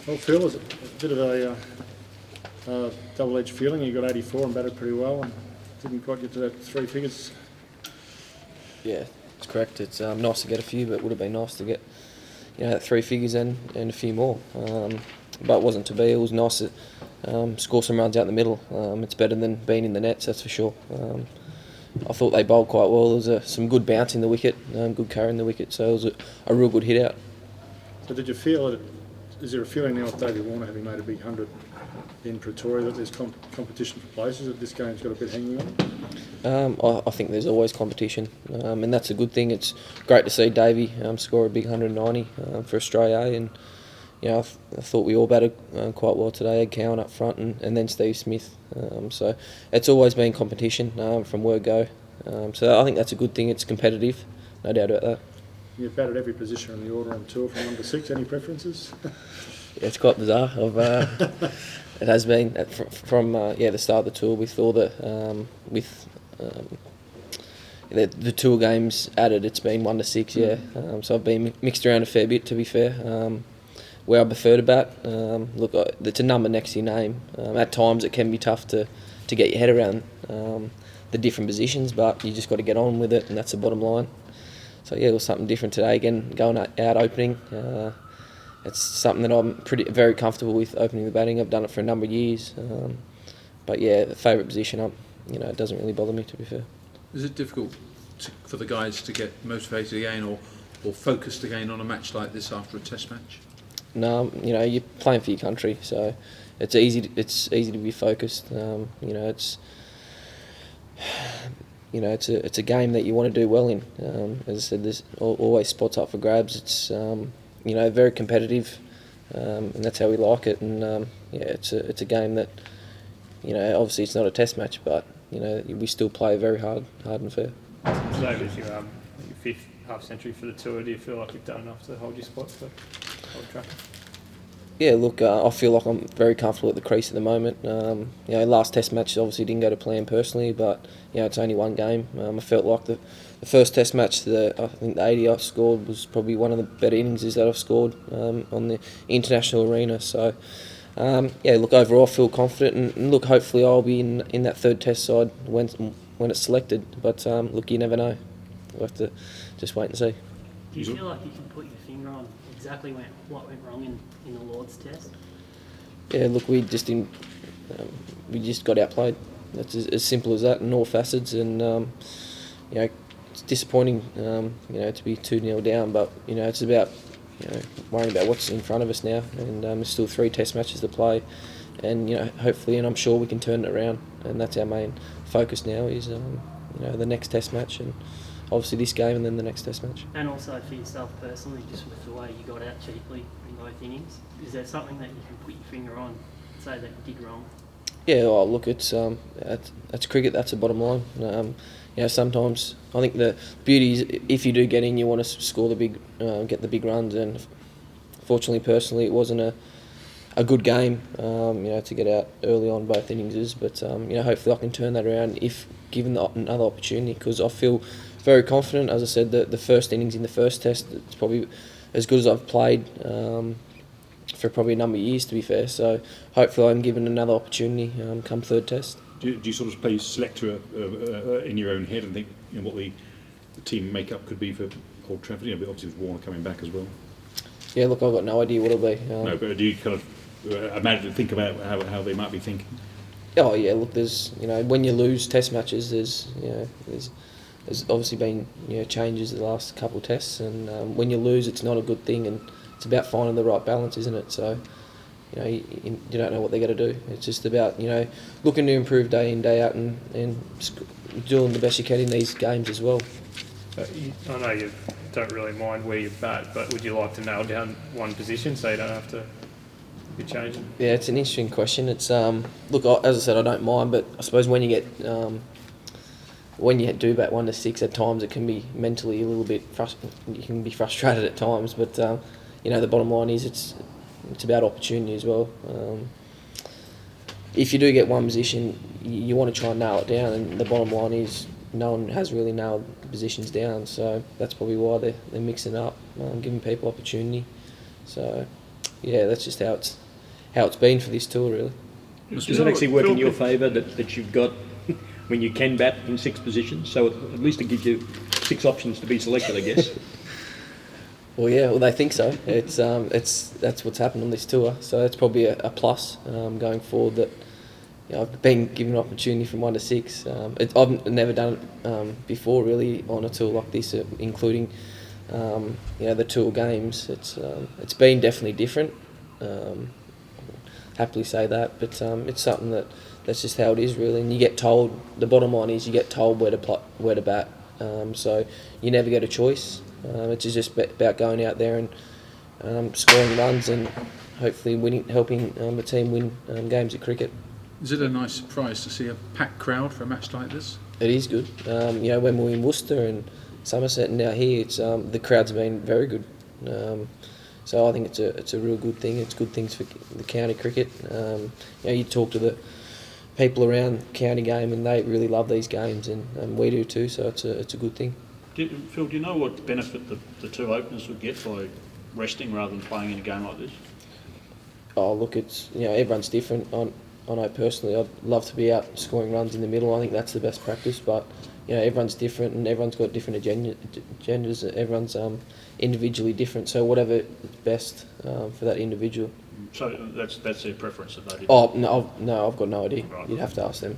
Well, Phil, it's a bit of a double-edged feeling. You got 84 and batted pretty well, and didn't quite get to that three figures. Yeah, it's correct. It's nice to get a few, but it would have been nice to get that three figures and a few more. But it wasn't to be. It was nice to score some runs out the middle. It's better than being in the nets, that's for sure. I thought they bowled quite well. There was some good bounce in the wicket, good carry in the wicket, so it was a real good hit out. So did you feel it? Is there a feeling now with David Warner having made a big 100 in Pretoria that there's competition for places, that this game's got a bit hanging on? I think there's always competition, and that's a good thing. It's great to see Davey score a big 190 for Australia, and I thought we all batted quite well today. Ed Cowan up front, and then Steve Smith. So it's always been competition from word go. So I think that's a good thing. It's competitive, no doubt about that. You've batted every position on the order on tour from 1 to 6. Any preferences? Yeah, it's quite bizarre. It has been from the start of the tour with all the the tour games added. It's been 1 to 6. Yeah, so I've been mixed around a fair bit, to be fair. Where I prefer to bat, look, it's a number next to your name. At times it can be tough to get your head around the different positions, but you just got to get on with it, and that's the bottom line. So yeah, it was something different today. Again, going out opening. It's something that I'm very comfortable with, opening the batting. I've done it for a number of years. But yeah, the favourite position, it doesn't really bother me, to be fair. Is it difficult for the guys to get motivated again or focused again on a match like this after a test match? No, you're playing for your country, so it's easy to be focused. It's a game that you want to do well in. As I said, there's always spots up for grabs. It's very competitive, and that's how we like it. And it's a game that obviously it's not a test match, but we still play very hard and fair. Today was your fifth half century for the tour. Do you feel like you've done enough to hold your spot for Old Trafford? Yeah, look, I feel like I'm very comfortable at the crease at the moment. Last test match obviously didn't go to plan personally, but it's only one game. I felt like the first test match, I think the 80 I scored was probably one of the better innings that I've scored on the international arena. So, look, overall I feel confident, and look, hopefully I'll be in that third test side when it's selected. But look, you never know. We'll have to just wait and see. Do you feel like you can put your finger on exactly what went wrong in the Lord's Test? Yeah, look, we just got outplayed. That's as simple as that in all facets, and it's disappointing, to be 2-0 down. But it's about worrying about what's in front of us now, and there's still 3 test matches to play, and hopefully, and I'm sure we can turn it around, and that's our main focus now is the next test match, and obviously this game and then the next test match. And also for yourself personally, just with the way you got out cheaply in both innings, is there something that you can put your finger on and say that you did wrong? Yeah, well, look, it's cricket. That's the bottom line. Sometimes I think the beauty is if you do get in, you want to score get the big runs. And fortunately, personally, it wasn't a good game. To get out early on both innings, but hopefully I can turn that around if given another opportunity. Because I feel very confident. As I said, the first innings in the first test, it's probably as good as I've played for probably a number of years, to be fair. So hopefully I'm given another opportunity come third test. Do you sort of play selector in your own head and think what the team makeup could be for Old Trafford? But obviously with Warner coming back as well. Yeah, look, I've got no idea what it'll be. No, but do you kind of think about how they might be thinking? Oh yeah, look, there's when you lose test matches, there's obviously been changes the last couple of tests, and when you lose, it's not a good thing, and it's about finding the right balance, isn't it? So you don't know what they're going to do. It's just about looking to improve day in, day out, and doing the best you can in these games as well. I know you don't really mind where you bat, but would you like to nail down one position so you don't have to be changing? Yeah, it's an interesting question. It's look, as I said, I don't mind, but I suppose when you get when you do bat 1 to 6, at times it can be mentally a little bit you can be frustrated at times. But the bottom line is it's about opportunity as well. If you do get one position, you want to try and nail it down, and the bottom line is no one has really nailed the positions down, so that's probably why they're mixing up, giving people opportunity. So yeah, that's just how it's been for this tour, really. Does it actually work in your favour that you've got, when you can bat in 6 positions, so at least it gives you 6 options to be selected, I guess? Well, yeah, well they think so. It's that's what's happened on this tour, so it's probably a plus going forward. That I've been given an opportunity from 1 to 6. I've never done it before, really, on a tour like this, including the tour games. It's been definitely different. Happily say that, but it's something that's just how it is, really. And you get told. The bottom line is you get told where to bat. So you never get a choice. It's just about going out there and scoring runs and hopefully helping the team win games of cricket. Is it a nice surprise to see a packed crowd for a match like this? It is good. When we were in Worcester and Somerset and now here, it's the crowds have been very good. So I think it's a real good thing. It's good things for the county cricket. You talk to the people around county game and they really love these games and we do too. So it's a good thing. Phil, do you know what benefit the 2 openers would get by resting rather than playing in a game like this? Oh, look, it's everyone's different. I know personally, I'd love to be out scoring runs in the middle. I think that's the best practice. But everyone's different and everyone's got different agendas. Everyone's individually different. So whatever is best for that individual. So that's their preference that they did. Oh no, I've got no idea. Right. You'd have to ask them.